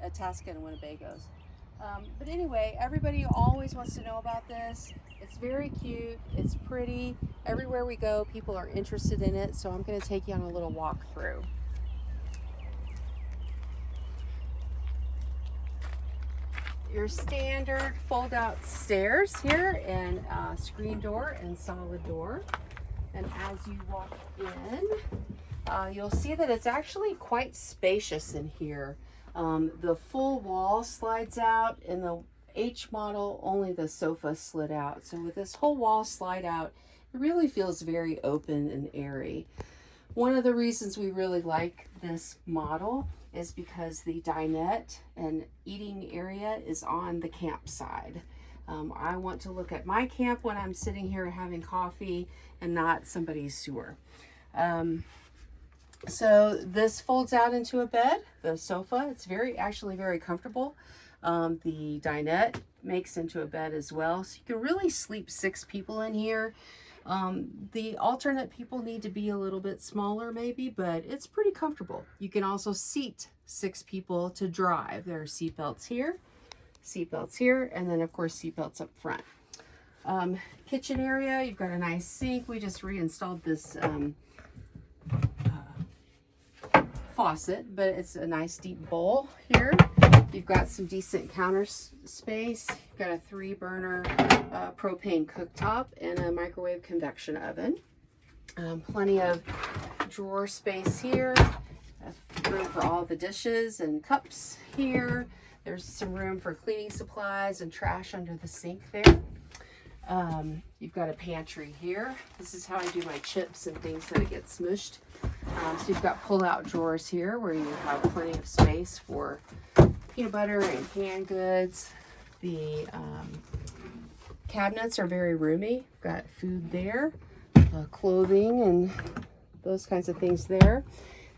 Itasca and Winnebago's. But anyway, everybody always wants to know about this. It's very cute. It's pretty. Everywhere we go, people are interested in it. So I'm going to take you on a little walk through. Your standard fold-out stairs here, and screen door and solid door. And as you walk in, you'll see that it's actually quite spacious in here. The full wall slides out. In the H model, only the sofa slid out. So with this whole wall slide out, it really feels very open and airy. One of the reasons we really like this model is because the dinette and eating area is on the camp side. I want to look at my camp when I'm sitting here having coffee and not somebody's sewer. So this folds out into a bed, the sofa. It's actually very comfortable. The dinette makes into a bed as well. So you can really sleep 6 people in here. The alternate people need to be a little bit smaller maybe, but it's pretty comfortable. You can also seat 6 people to drive. There are seatbelts here, and then of course seatbelts up front. Kitchen area, you've got a nice sink. We just reinstalled this faucet, but it's a nice deep bowl here. You've got some decent counter space. You've got a 3-burner propane cooktop and a microwave convection oven. Plenty of drawer space here. Room for all the dishes and cups here. There's some room for cleaning supplies and trash under the sink there. You've got a pantry here. This is how I do my chips and things that get smushed. So you've got pull-out drawers here where you have plenty of space for peanut butter and canned goods. The cabinets are very roomy. Got food there, clothing and those kinds of things there.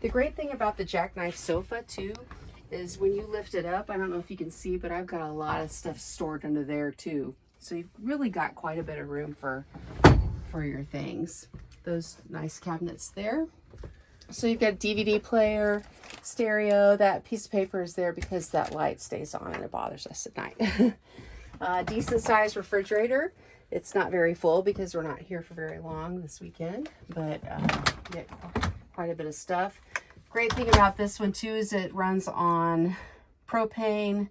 The great thing about the jackknife sofa too is when you lift it up, I don't know if you can see, but I've got a lot of stuff stored under there too. So you've really got quite a bit of room for your things. Those nice cabinets there. So you've got a DVD player, stereo. That piece of paper is there because that light stays on and it bothers us at night. Decent sized refrigerator. It's not very full because we're not here for very long this weekend, but you get quite a bit of stuff. Great thing about this one too is it runs on propane,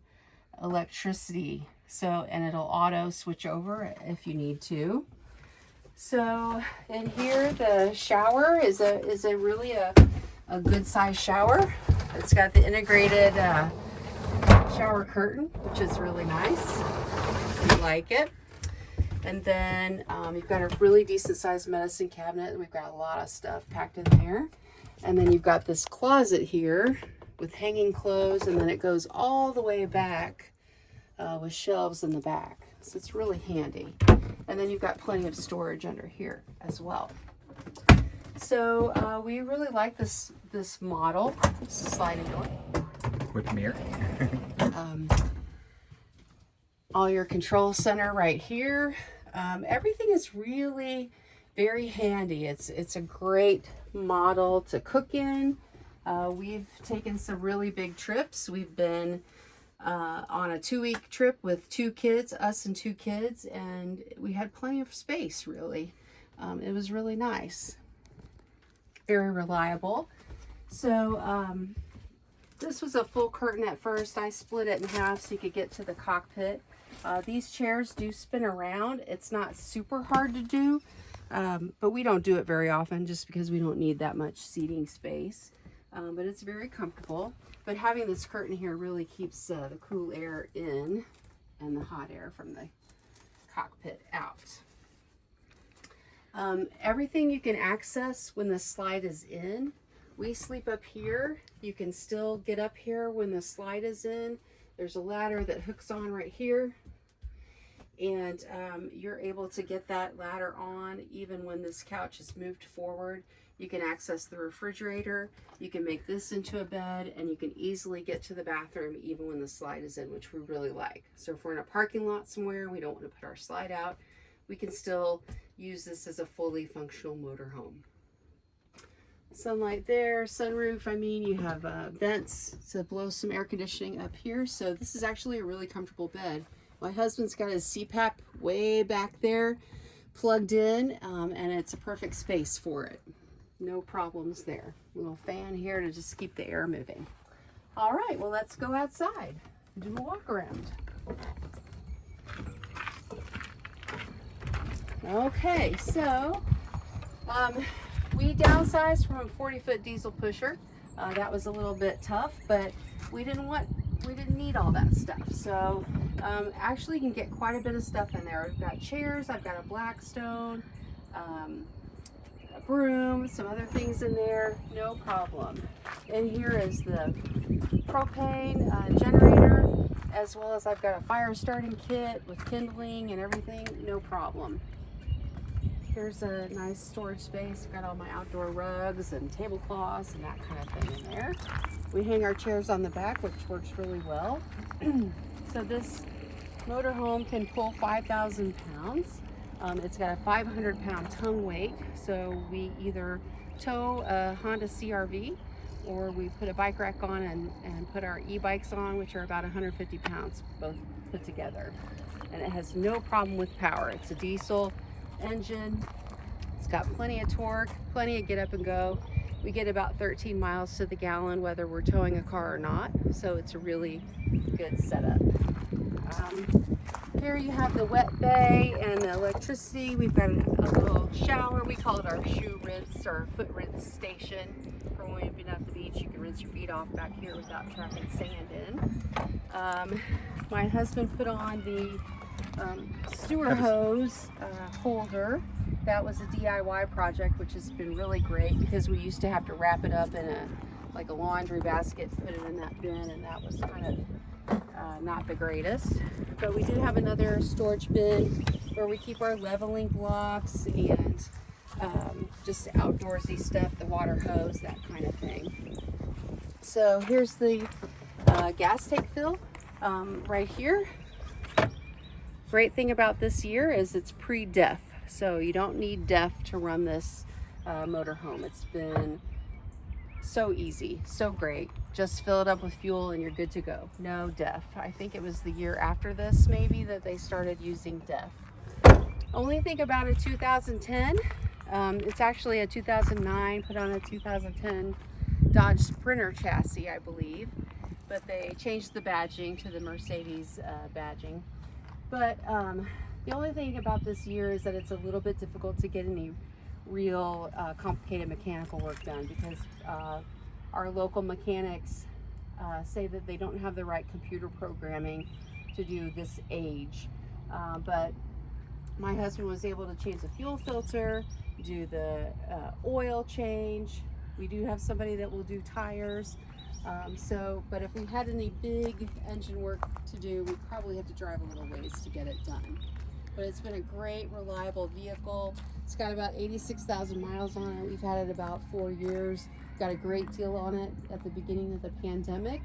electricity. So, and it'll auto switch over if you need to. So in here, the shower is really a good size shower. It's got the integrated shower curtain, which is really nice. I like it. And then you've got a really decent sized medicine cabinet. We've got a lot of stuff packed in there. And then you've got this closet here with hanging clothes, and then it goes all the way back with shelves in the back. So it's really handy. And then you've got plenty of storage under here as well. So we really like this model. This is a sliding door. With mirror. All your control center right here. Everything is really very handy. It's a great model to cook in. We've taken some really big trips. We've been on a 2-week trip with 2 kids, us and 2 kids, and we had plenty of space, really. It was really nice. Very reliable. So this was a full curtain at first. I split it in half so you could get to the cockpit. These chairs do spin around. It's not super hard to do, but we don't do it very often just because we don't need that much seating space. But it's very comfortable. But having this curtain here really keeps the cool air in and the hot air from the cockpit out. Everything you can access when the slide is in. We sleep up here. You can still get up here when the slide is in. There's a ladder that hooks on right here. And you're able to get that ladder on even when this couch is moved forward. You can access the refrigerator, you can make this into a bed, and you can easily get to the bathroom even when the slide is in, which we really like. So if we're in a parking lot somewhere and we don't want to put our slide out, we can still use this as a fully functional motorhome. Sunlight there, sunroof. I mean, you have vents to blow some air conditioning up here. So this is actually a really comfortable bed. My husband's got his CPAP way back there plugged in, and it's a perfect space for it. No problems there. Little fan here to just keep the air moving. All right, well, let's go outside and do a walk around. Okay, so we downsized from a 40-foot diesel pusher. That was a little bit tough, but we didn't need all that stuff. So actually you can get quite a bit of stuff in there. I've got chairs, I've got a Blackstone, a broom, some other things in there, no problem. And here is the propane generator, as well as I've got a fire starting kit with kindling and everything, no problem. Here's a nice storage space. Got all my outdoor rugs and tablecloths and that kind of thing in there. We hang our chairs on the back, which works really well. So this motorhome can pull 5,000 pounds. It's got a 500-pound tongue weight. So we either tow a Honda CR-V, or we put a bike rack on and put our e-bikes on, which are about 150 pounds, both put together. And it has no problem with power. It's a diesel engine. It's got plenty of torque, plenty of get up and go. We get about 13 miles to the gallon whether we're towing a car or not, so it's a really good setup. Here you have the wet bay and the electricity. We've got a little shower. We call it our shoe rinse or foot rinse station. For when we've been at the beach, you can rinse your feet off back here without tracking sand in. My husband put on the sewer hose holder. That was a DIY project, which has been really great because we used to have to wrap it up in a laundry basket, put it in that bin, and that was kind of not the greatest. But we did have another storage bin where we keep our leveling blocks and just outdoorsy stuff, the water hose, that kind of thing. So here's the gas tank fill right here. Great thing about this year is it's pre-DEF, so you don't need DEF to run this motorhome. It's been so easy, so great. Just fill it up with fuel and you're good to go. No DEF. I think it was the year after this maybe that they started using DEF. Only thing about a 2010, it's actually a 2009 put on a 2010 Dodge Sprinter chassis, I believe, but they changed the badging to the Mercedes badging. But the only thing about this year is that it's a little bit difficult to get any real complicated mechanical work done because our local mechanics say that they don't have the right computer programming to do this age. But my husband was able to change the fuel filter, do the oil change. We do have somebody that will do tires. But if we had any big engine work to do, we'd probably have to drive a little ways to get it done. But it's been a great, reliable vehicle. It's got about 86,000 miles on it. We've had it about 4 years. Got a great deal on it at the beginning of the pandemic.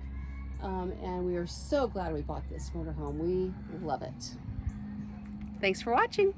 And we are so glad we bought this motorhome. We love it. Thanks for watching.